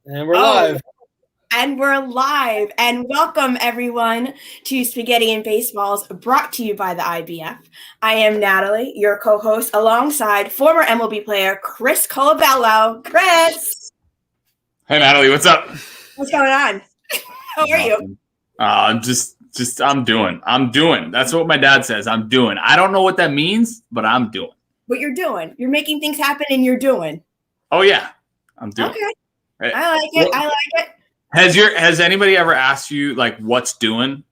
And we're live. And we're live. And welcome, everyone, to Spaghetti and Baseballs, brought to you by the IBF. I am Natalie, your co-host, alongside former MLB player Chris Colabello. Chris! Hey, Natalie, what's up? What's going on? How are you? I'm doing. That's what my dad says. I'm doing. I don't know what that means, but I'm doing. What you're doing. You're making things happen and you're doing. Oh, yeah. I'm doing. Okay. Right. I like it. Has anybody ever asked you, like, what's doing?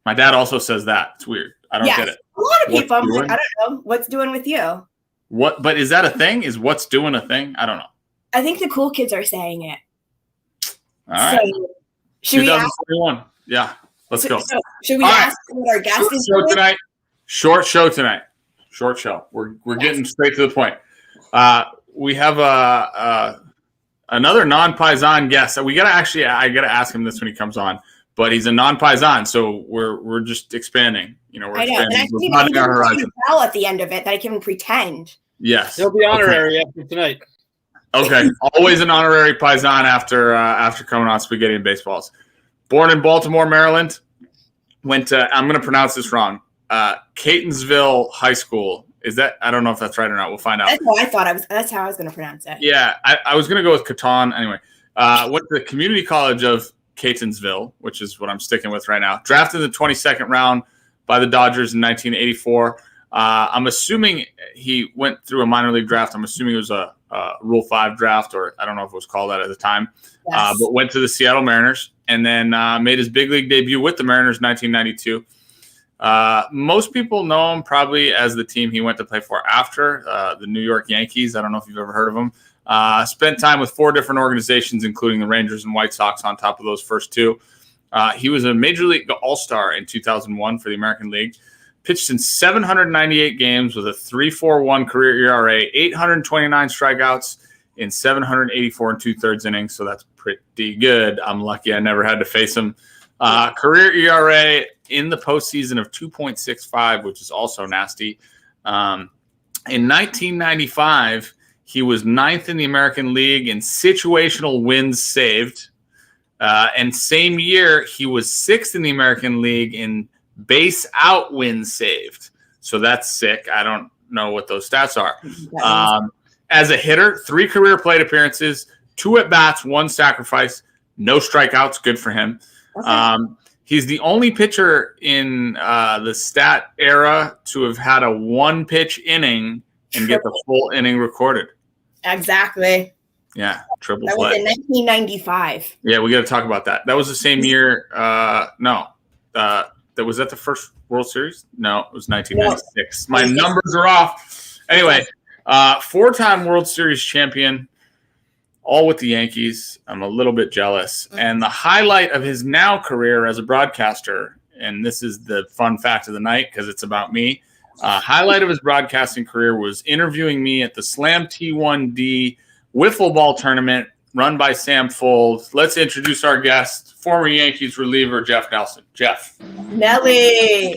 My dad also says that. It's weird. I don't get it. A lot of people. I'm like, I don't know. What's doing with you? What? But is that a thing? Is what's doing a thing? I don't know. I think the cool kids are saying it. All right. So, should we ask? Yeah. Let's go. So, should we ask what our guest is doing? Short show tonight. Short show. We're getting straight to the point. We have another non-Paisan guest. I gotta ask him this when he comes on. But he's a non-Paisan, so we're just expanding. You know, we're expanding. We're broadening our horizon. Tell at the end of it that I can pretend. Yes. He'll be honorary after tonight. Okay. Always an honorary Paisan after coming on Spaghetti and Baseballs. Born in Baltimore, Maryland. Went to, I'm going to pronounce this wrong, Catonsville High School. Is that, I don't know if that's right or not. We'll find out. That's how I was going to pronounce it. Yeah, I was going to go with Caton. Anyway, went to the Community College of Catonsville, which is what I'm sticking with right now. Drafted in the 22nd round by the Dodgers in 1984. I'm assuming he went through a minor league draft. I'm assuming it was a Rule 5 draft, or I don't know if it was called that at the time. Yes. But went to the Seattle Mariners and then made his big league debut with the Mariners in 1992. Most people know him probably as the team he went to play for after, the New York Yankees. I don't know if you've ever heard of them. Spent time with 4 different organizations, including the Rangers and White Sox on top of those first 2. He was a Major League All-Star in 2001 for the American League. Pitched in 798 games with a 3.41 career ERA, 829 strikeouts in 784 2/3 innings. So that's pretty good. I'm lucky I never had to face him. Career ERA in the postseason of 2.65, which is also nasty. In 1995, he was 9th in the American League in situational wins saved. And same year, he was 6th in the American League in base out wins saved. So that's sick. I don't know what those stats are. As a hitter, 3 career plate appearances, 2 at-bats, 1 sacrifice, no strikeouts. Good for him. Okay. He's the only pitcher in the stat era to have had a 1-pitch inning and get the full inning recorded. Exactly. Yeah, triple that play. That was in 1995. Yeah, we got to talk about that. That was the same year. Was that the first World Series? No, it was 1996. My numbers are off. Anyway, 4-time World Series champion, all with the Yankees. I'm a little bit jealous. And the highlight of his now career as a broadcaster, and this is the fun fact of the night because it's about me, highlight of his broadcasting career was interviewing me at the Slam T1D Wiffle Ball tournament run by Sam Folds. Let's introduce our guest, former Yankees reliever Jeff Nelson. Jeff. Nelly.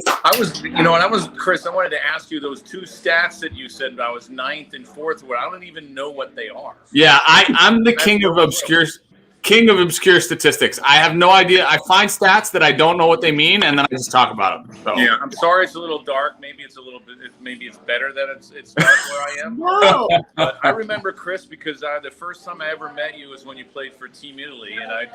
Chris, I wanted to ask you those 2 stats that you said I was 9th and 4th, where I don't even know what they are. Yeah, I'm the king of obscure statistics. I have no idea. I find stats that I don't know what they mean, and then I just talk about them. So. Yeah, I'm sorry it's a little dark. Maybe it's a little bit. Maybe it's better that it's dark where I am. No. But I remember, Chris, because the first time I ever met you was when you played for Team Italy, and I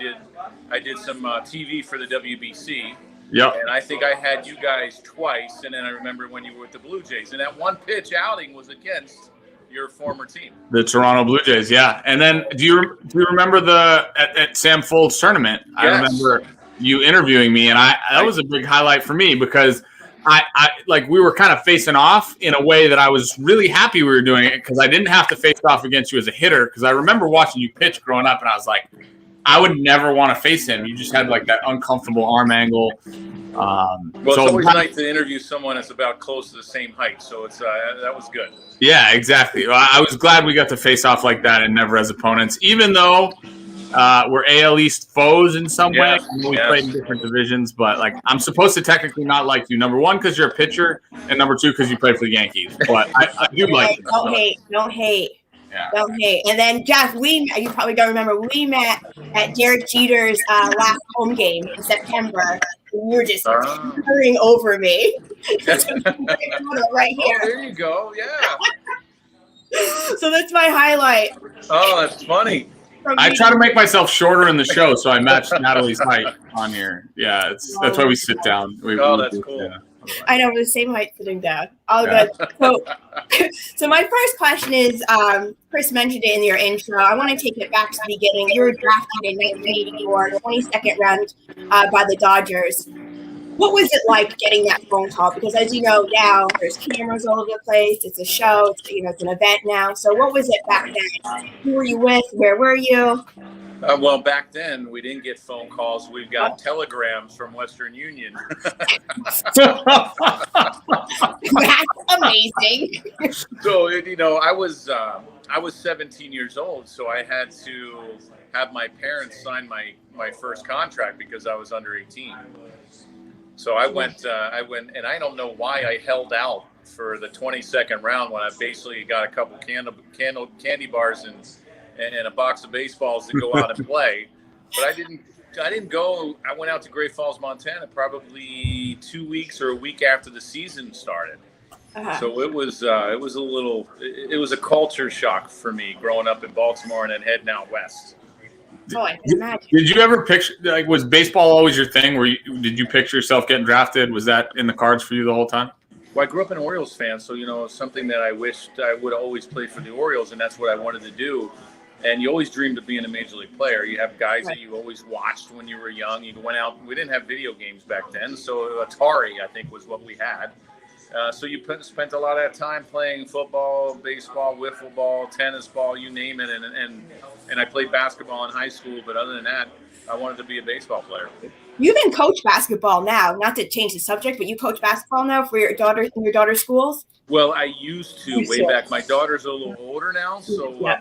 did some TV for the WBC. Yep. And I think I had you guys twice, and then I remember when you were with the Blue Jays, and that 1-pitch outing was against your former team, the Toronto Blue Jays. Yeah. And then do you remember at Sam Folds tournament? Yes. I remember you interviewing me, and that was a big highlight for me because I we were kind of facing off in a way that I was really happy we were doing it because I didn't have to face off against you as a hitter, because I remember watching you pitch growing up and I was like, I would never want to face him. You just had like that uncomfortable arm angle. It's always nice to interview someone that's about close to the same height. So it's that was good. Yeah, exactly. I was glad we got to face off like that and never as opponents, even though we're AL East foes in some way. We played in different divisions, but like I'm supposed to technically not like you. Number 1, because you're a pitcher, and number 2, because you played for the Yankees. But I do like you. Don't hate. Yeah. Okay, and then Jeff, you probably don't remember, we met at Derek Jeter's last home game in September. And you were just towering over me. Right here. Oh, there you go. Yeah. So that's my highlight. Oh, that's funny. I try to make myself shorter in the show, so I match Natalie's height on here. Yeah, that's why we sit down. That's cool. Yeah. I know, we're the same height sitting down. All good. So my first question is, Chris mentioned it in your intro. I want to take it back to the beginning. You were drafted in 1984, 22nd round by the Dodgers. What was it like getting that phone call? Because as you know now, there's cameras all over the place. It's a show. It's an event now. So what was it back then? Who were you with? Where were you? Well, back then we didn't get phone calls. We've got telegrams from Western Union. That's amazing. So I was 17 years old, so I had to have my parents sign my first contract because I was under 18. So I went, and I don't know why I held out for the 22nd round when I basically got a couple candy bars and a box of baseballs to go out and play. But I didn't go. I went out to Great Falls, Montana, probably 2 weeks or a week after the season started. Uh-huh. So it was a culture shock for me growing up in Baltimore and then heading out west. Oh, I can imagine. Did you ever picture, was baseball always your thing? Did you picture yourself getting drafted? Was that in the cards for you the whole time? Well, I grew up an Orioles fan, so something that I wished I would have always played for the Orioles, and that's what I wanted to do. And you always dreamed of being a major league player. You have guys that you always watched when you were young. You went out. We didn't have video games back then, so Atari, I think, was what we had. So you spent a lot of time playing football, baseball, wiffle ball, tennis ball, you name it. And I played basketball in high school, but other than that, I wanted to be a baseball player. You even coach basketball now. Not to change the subject, but you coach basketball now for your daughter in your daughter's schools? Well, I used to way back. My daughter's a little older now,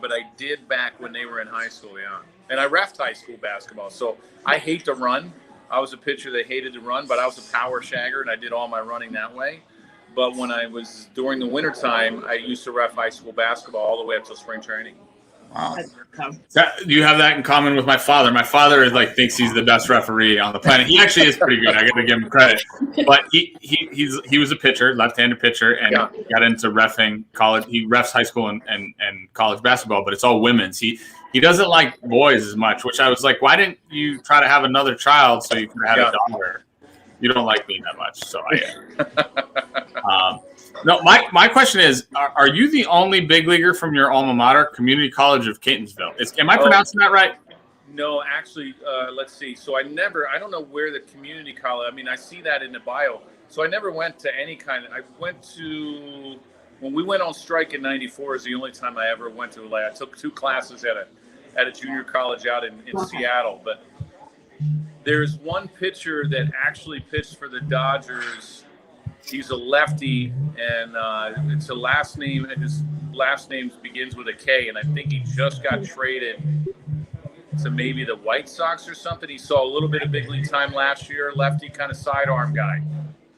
but I did back when they were in high school, yeah. And I reffed high school basketball, so I hate to run. I was a pitcher that hated to run, but I was a power shagger, and I did all my running that way. But when I was during the wintertime, I used to ref high school basketball all the way up till spring training. Wow. Do you have that in common with my father? My father thinks he's the best referee on the planet. He actually is pretty good. I got to give him credit. But he was a pitcher, left-handed pitcher, and got into reffing college. He refs high school and college basketball, but it's all women's. He doesn't like boys as much, which I was like, why didn't you try to have another child so you could have a daughter? You don't like me that much, so no, my question is, are you the only big leaguer from your alma mater, Community College of Catonsville? Am I pronouncing that right? No, actually, let's see. So I don't know where the community college, I see that in the bio. So I never went to any kind of, I went to, when we went on strike in 94 is the only time I ever went to, I took 2 classes at a junior college out in Seattle. But there's one pitcher that actually pitched for the Dodgers. He's a lefty, and it's a last name. His last name begins with a K, and I think he just got traded to maybe the White Sox or something. He saw a little bit of big league time last year. Lefty, kind of sidearm guy.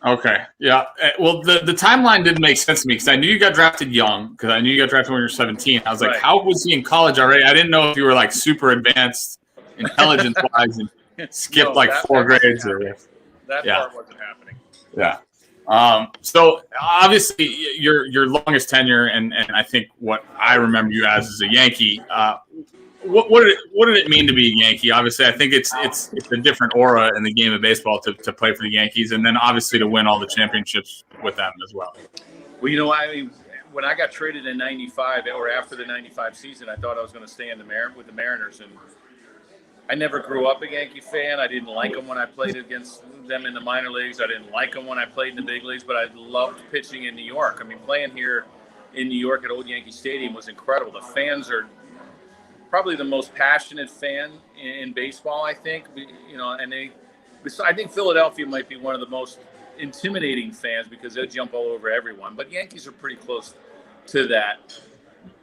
Okay, yeah. Well, the timeline didn't make sense to me because I knew you got drafted young. Because I knew you got drafted when you were 17. I was like, how was he in college already? I didn't know if you were super advanced intelligence-wise and skipped 4 grades. That part wasn't happening. Yeah. So obviously your longest tenure, and I think what I remember you as a Yankee. What did it mean to be a Yankee? Obviously, I think it's a different aura in the game of baseball to play for the Yankees, and then obviously to win all the championships with them as well. Well, when I got traded in '95 or after the '95 season, I thought I was going to stay with the Mariners, and I never grew up a Yankee fan. I didn't like them when I played against them in the minor leagues. I didn't like them when I played in the big leagues, but I loved pitching in New York. Playing here in New York at Old Yankee Stadium was incredible. The fans are probably the most passionate fan in baseball, I think. And I think Philadelphia might be one of the most intimidating fans because they'll jump all over everyone. But Yankees are pretty close to that.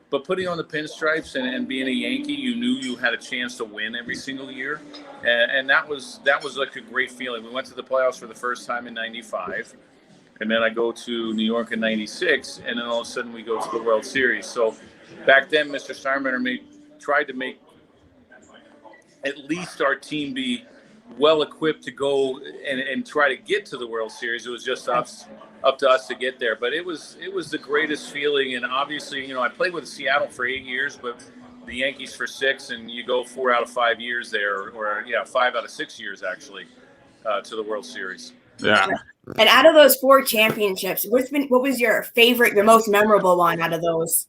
But putting on the pinstripes and being a Yankee, you knew you had a chance to win every single year, and that was a great feeling. We went to the playoffs for the first time in '95, and then I go to New York in '96, and then all of a sudden we go to the World Series. So back then, Mr. Steinbrenner tried to make at least our team be well equipped to go and try to get to the World Series. It was just up to us to get there. But it was the greatest feeling. And obviously, I played with Seattle for 8 years, but the Yankees for 6, and you go 4 out of 5 years there, or 5 out of 6 years actually, to the World Series. Yeah. And out of those 4 championships, what was your favorite, your most memorable one out of those?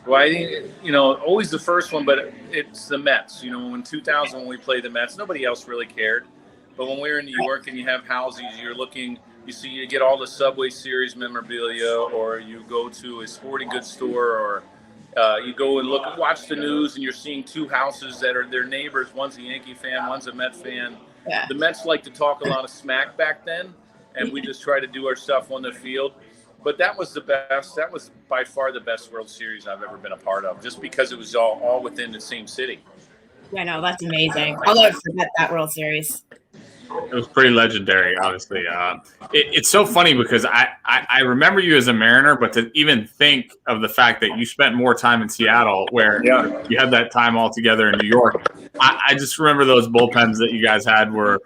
Well, I think, always the first one, but it's the Mets. In 2000 when we played the Mets, nobody else really cared. But when we were in New York and you have houses, you get all the Subway Series memorabilia, or you go to a sporting goods store, or you go and watch the news, and you're seeing 2 houses that are their neighbors. One's a Yankee fan, one's a Met fan. Yeah. The Mets like to talk a lot of smack back then, and we just try to do our stuff on the field. But that was the best. That was by far the best World Series I've ever been a part of, just because it was all within the same city. Yeah, no, that's amazing. I'll never forget that World Series. It was pretty legendary, obviously. It's so funny because I remember you as a Mariner, but to even think of the fact that you spent more time in Seattle, where you had that time all together in New York, I just remember those bullpens that you guys had were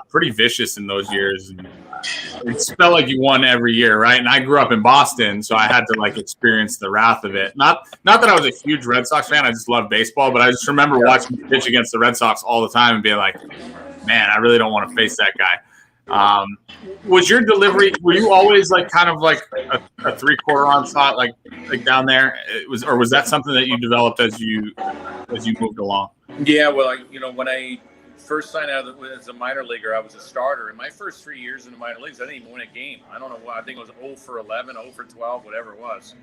pretty vicious in those years. And it felt like you won every year, right? And I grew up in Boston, so I had to experience the wrath of it. Not that I was a huge Red Sox fan; I just loved baseball. But I just remember watching you pitch against the Red Sox all the time and being like, man, I really don't want to face that guy. Was your delivery? Were you always kind of like a 3/4 onslaught, like down there? Or was that something that you developed as you moved along? Yeah, well, when I first signed out as a minor leaguer, I was a starter. In my first 3 years in the minor leagues, I didn't even win a game. I don't know what. I think it was 0 for 11, 0 for 12, whatever it was.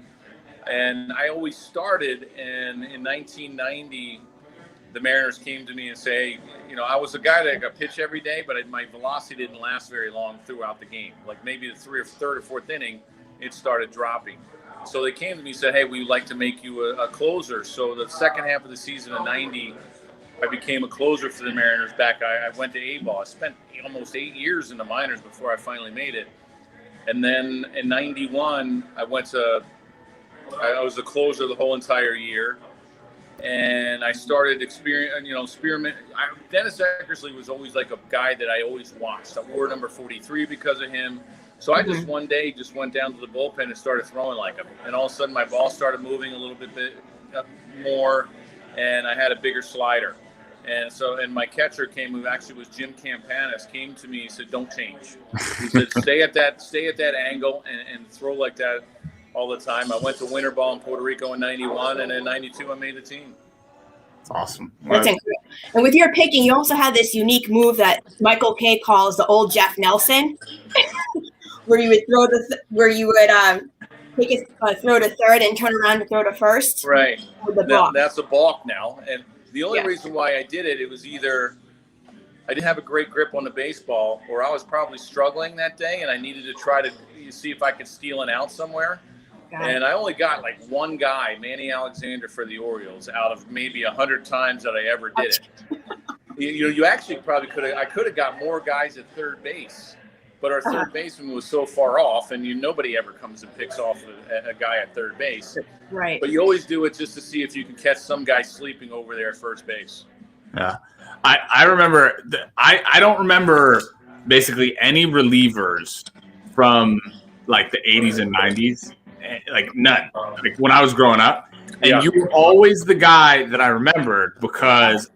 And I always started. And in 1990. The Mariners came to me and say, I was a guy that got pitch every day, but my velocity didn't last very long throughout the game. Like maybe the third or fourth inning, it started dropping. So they came to me and said, hey, we'd like to make you a closer. So the second half of the season of 90, I became a closer for the Mariners back. I went to A-ball. I spent almost 8 years in the minors before I finally made it. And then in 91, I was the closer the whole entire year. And I started experiment. Dennis Eckersley was always like a guy that I always watched. I wore number 43 because of him. So I just one day just went down to the bullpen and started throwing like him. And all of a sudden my ball started moving a little bit more, and I had a bigger slider. And my catcher who actually was Jim Campanis, came to me and said, "Don't change." He said, "Stay at that angle and throw like that all the time." I went to winter ball in Puerto Rico in 91, and in 92 I made the team. That's awesome. That's incredible. And with your pitching, you also had this unique move that Michael Kay calls the old Jeff Nelson, where you would throw take a throw to third and turn around to throw to first. Right. With the balk. That's a balk now. And the only reason why I did it was either I didn't have a great grip on the baseball, or I was probably struggling that day and I needed to try to see if I could steal an out somewhere. And I only got one guy, Manny Alexander, for the Orioles out of maybe 100 times that I ever did it. You actually probably I could have got more guys at third base, but our third baseman was so far off, and nobody ever comes and picks off a guy at third base. Right. But you always do it just to see if you can catch some guy sleeping over there at first base. Yeah. I remember, I don't remember basically any relievers from the 80s and 90s. None. When I was growing up, and you were always the guy that I remembered because,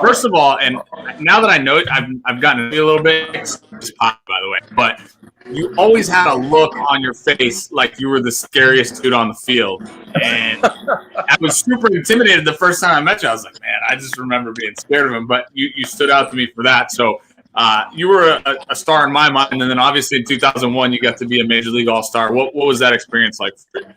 first of all, and now that I know it, I've gotten to be a little bit, by the way, but you always had a look on your face like you were the scariest dude on the field, and I was super intimidated the first time I met you. I was like, man, I just remember being scared of him, but you stood out to me for that. So you were a star in my mind, and then obviously in 2001 you got to be a Major League All-Star. What was that experience like for you?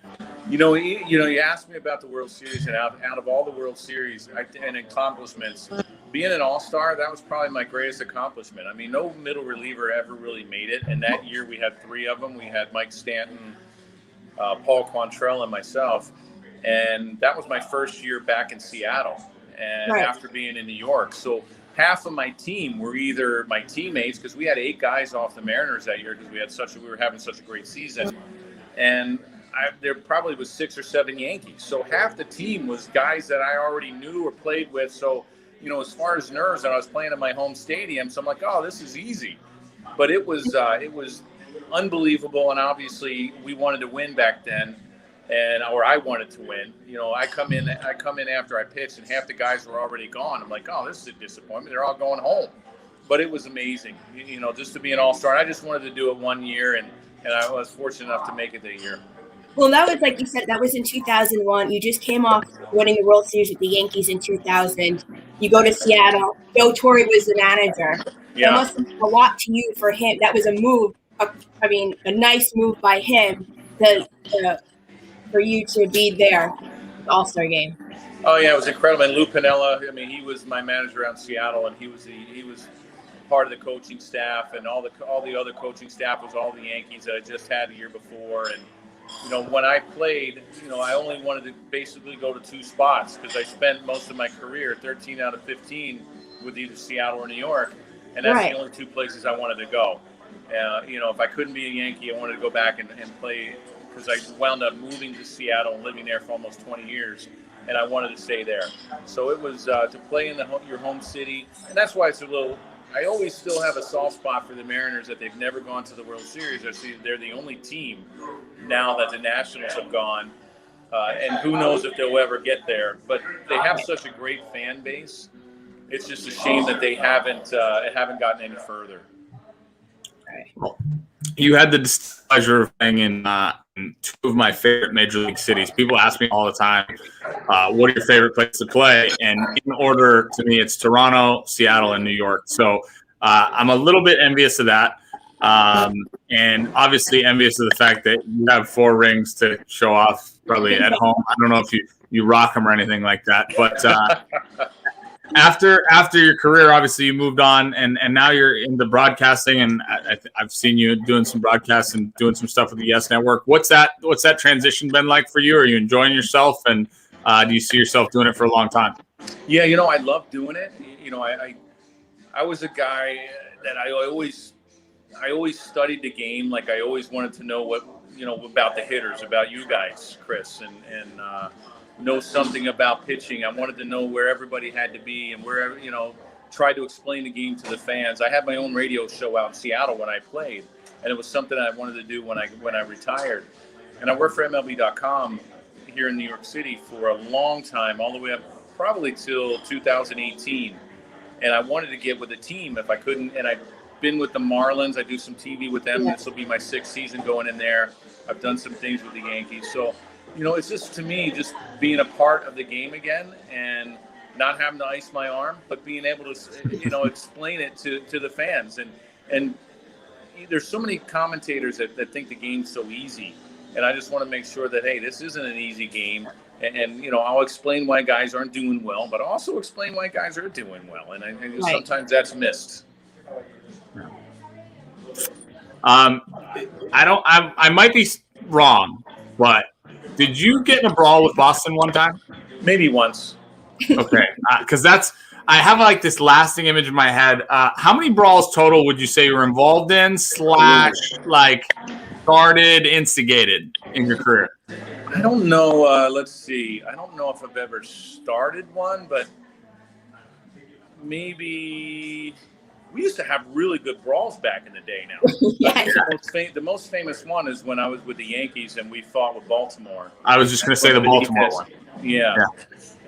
You asked me about the World Series, and out of all the World Series and accomplishments, being an All-Star, that was probably my greatest accomplishment. I mean, no middle reliever ever really made it, and that year we had 3 of them. We had Mike Stanton, Paul Quantrill, and myself, and that was my first year back in Seattle, and after being in New York. So half of my team were either my teammates, because we had 8 guys off the Mariners that year because we were having such a great season, and there probably was 6 or 7 Yankees. So half the team was guys that I already knew or played with. So, as far as nerves, and I was playing in my home stadium, so I'm like, oh, this is easy. But it was unbelievable, and obviously we wanted to win back then, or I wanted to win. I come in after I pitched, and half the guys were already gone. I'm like, oh, this is a disappointment. They're all going home. But it was amazing, just to be an all-star. I just wanted to do it 1 year, and I was fortunate enough to make it that year. Well, that was, like you said, that was in 2001. You just came off winning the World Series with the Yankees in 2000. You go to Seattle. Joe Torre was the manager. Yeah. It must have been a lot to you for him. That was a move. A nice move by him for you to be there at the All-Star game. Oh yeah, it was incredible. And Lou Piniella, he was my manager out in Seattle, and he was part of the coaching staff, and all the other coaching staff was all the Yankees that I just had the year before. And when I played, I only wanted to basically go to 2 spots because I spent most of my career, 13 out of 15, with either Seattle or New York, and that's right. The only 2 places I wanted to go. If I couldn't be a Yankee, I wanted to go back and play, because I wound up moving to Seattle and living there for almost 20 years, and I wanted to stay there. So it was to play in your home city, and that's why it's a little. I always still have a soft spot for the Mariners that they've never gone to the World Series. They're the only team now that the Nationals have gone, and who knows if they'll ever get there. But they have such a great fan base. It's just a shame that they haven't gotten any further. You had the pleasure of playing in 2 of my favorite major league cities. People ask me all the time, what are your favorite places to play? And in order, to me, it's Toronto, Seattle, and New York. So I'm a little bit envious of that. And obviously envious of the fact that you have 4 rings to show off probably at home. I don't know if you rock them or anything like that. But after your career, obviously you moved on, and now you're into broadcasting, and I've seen you doing some broadcasts and doing some stuff with the Yes Network. What's that transition been like for you? Are you enjoying yourself, and do you see yourself doing it for a long time? Yeah, I love doing it. I was a guy that I always studied the game. Like I always wanted to know what about the hitters, about you guys, Chris, and know something about pitching. I wanted to know where everybody had to be, and where tried to explain the game to the fans. I had my own radio show out in Seattle when I played, and it was something I wanted to do when I retired. And I worked for MLB.com here in New York City for a long time, all the way up probably till 2018. And I wanted to get with a team if I couldn't. And I've been with the Marlins. I do some TV with them. This will be my 6th season going in there. I've done some things with the Yankees. So, it's just, to me, just being a part of the game again, and not having to ice my arm, but being able to, explain it to the fans. And there's so many commentators that think the game's so easy. And I just want to make sure that, hey, this isn't an easy game. And I'll explain why guys aren't doing well, but also explain why guys are doing well. And right. Sometimes that's missed. I might be wrong, but did you get in a brawl with Boston one time? Maybe once. Okay, because I have like this lasting image in my head. How many brawls total would you say you were involved in / like started, instigated in your career? I don't know. Let's see. I don't know if I've ever started one, but maybe we used to have really good brawls back in the day now. Yes. The most famous one is when I was with the Yankees and we fought with Baltimore. I was just going to say the Baltimore one. Yeah.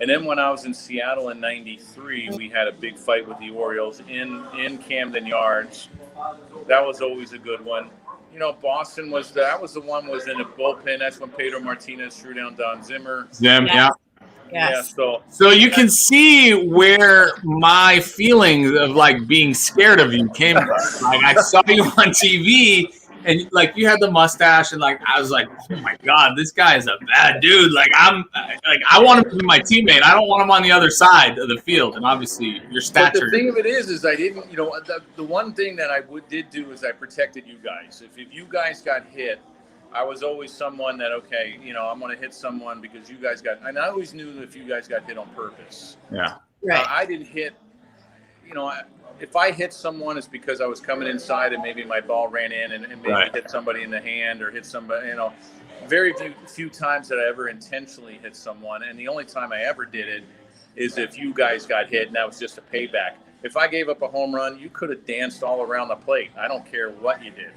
And then when I was in Seattle in '93, we had a big fight with the Orioles in Camden Yards. That was always a good one. Boston was the one was in a bullpen. That's when Pedro Martinez threw down Don Zimmer. Yeah. Yes. Yeah, so you can see where my feelings of like being scared of you came from. Like I saw you on TV, and like you had the mustache, and like I was like, oh my god, this guy is a bad dude. Like I want him to be my teammate. I don't want him on the other side of the field. And obviously your stature. But the thing of it is I didn't. The one thing that I did do is I protected you guys. If you guys got hit, I was always someone that, okay, I'm going to hit someone because you guys got, and I always knew that if you guys got hit on purpose. Yeah. Right. I didn't hit, if I hit someone, it's because I was coming inside and maybe my ball ran in and maybe hit somebody in the hand or hit somebody, very few times that I ever intentionally hit someone, and the only time I ever did it is if you guys got hit, and that was just a payback. If I gave up a home run, you could have danced all around the plate. I don't care what you did.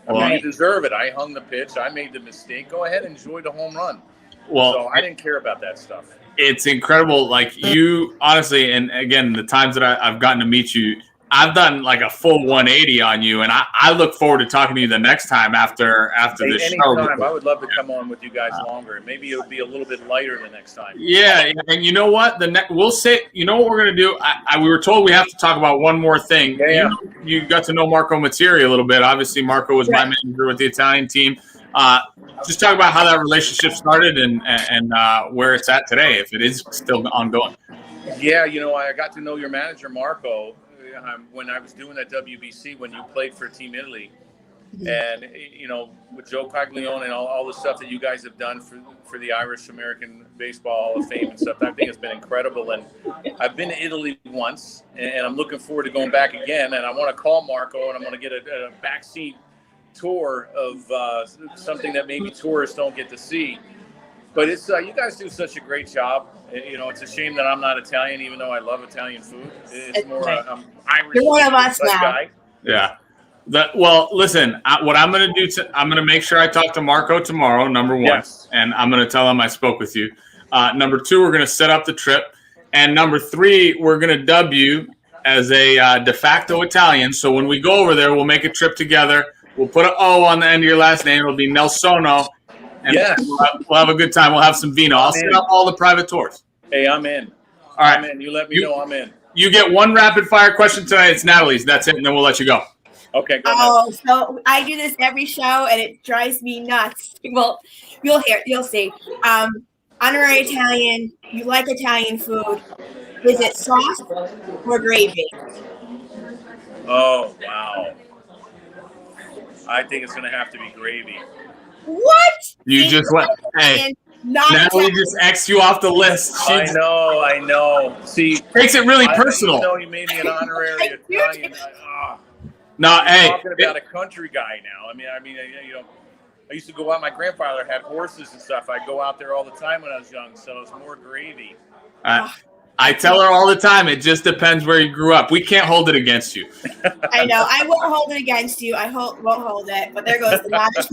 I mean, you deserve it. I hung the pitch. I made the mistake. Go ahead and enjoy the home run. Well, so I didn't care about that stuff. It's incredible. Like, you honestly, and again, the times that I've gotten to meet you, I've done like a full 180 on you, and I look forward to talking to you the next time after this show. Anytime. I would love to come on with you guys longer. Maybe it'll be a little bit lighter the next time. Yeah, and you know what? We'll say. You know what we're gonna do? We were told we have to talk about one more thing. Yeah. You got to know Marco Mattieri a little bit. Obviously, Marco was my manager with the Italian team. Just talk about how that relationship started and where it's at today, if it is still ongoing. Yeah, I got to know your manager, Marco, when I was doing that WBC when you played for Team Italy. And, with Joe Caglione and all the stuff that you guys have done for the Irish American Baseball Hall of Fame and stuff, I think it's been incredible. And I've been to Italy once, and I'm looking forward to going back again. And I want to call Marco, and I'm going to get a backseat tour of something that maybe tourists don't get to see. But it's you guys do such a great job. It's a shame that I'm not Italian, even though I love Italian food. It's more I'm Irish. You're one of us now. Guy. Yeah. Well, listen. What I'm going to do, I'm going to make sure I talk to Marco tomorrow. Number one, yes. And I'm going to tell him I spoke with you. Number two, we're going to set up the trip, and number three, we're going to dub you as a de facto Italian. So when we go over there, we'll make a trip together. We'll put an O on the end of your last name. It'll be Nelsono. And yes. We'll have a good time. We'll have some vino. I'll set up all the private tours. Hey, I'm in. All right. I'm in. You let me know I'm in. You get one rapid fire question tonight. It's Natalie's. That's it, and then we'll let you go. Okay, go ahead. So I do this every show, and it drives me nuts. Well, you'll see. Honorary Italian, you like Italian food. Is it sauce or gravy? Oh, wow. I think it's going to have to be gravy. What? You just went. Hey, Natalie just X'd you off the list. I know. See, makes it really personal. You made me an honorary Italian. No, hey. I'm talking about a country guy now. I used to go out. My grandfather had horses and stuff. I'd go out there all the time when I was young, so it's more gravy. I tell her all the time, it just depends where you grew up. We can't hold it against you. I know. I won't hold it against you. I won't hold it, but there goes the magic.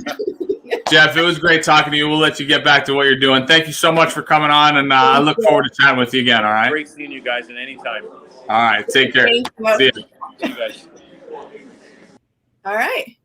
Jeff, it was great talking to you. We'll let you get back to what you're doing. Thank you so much for coming on, and I look forward to chatting with you again, all right? Great seeing you guys at any time. All right, take care. See you. See you guys. All right.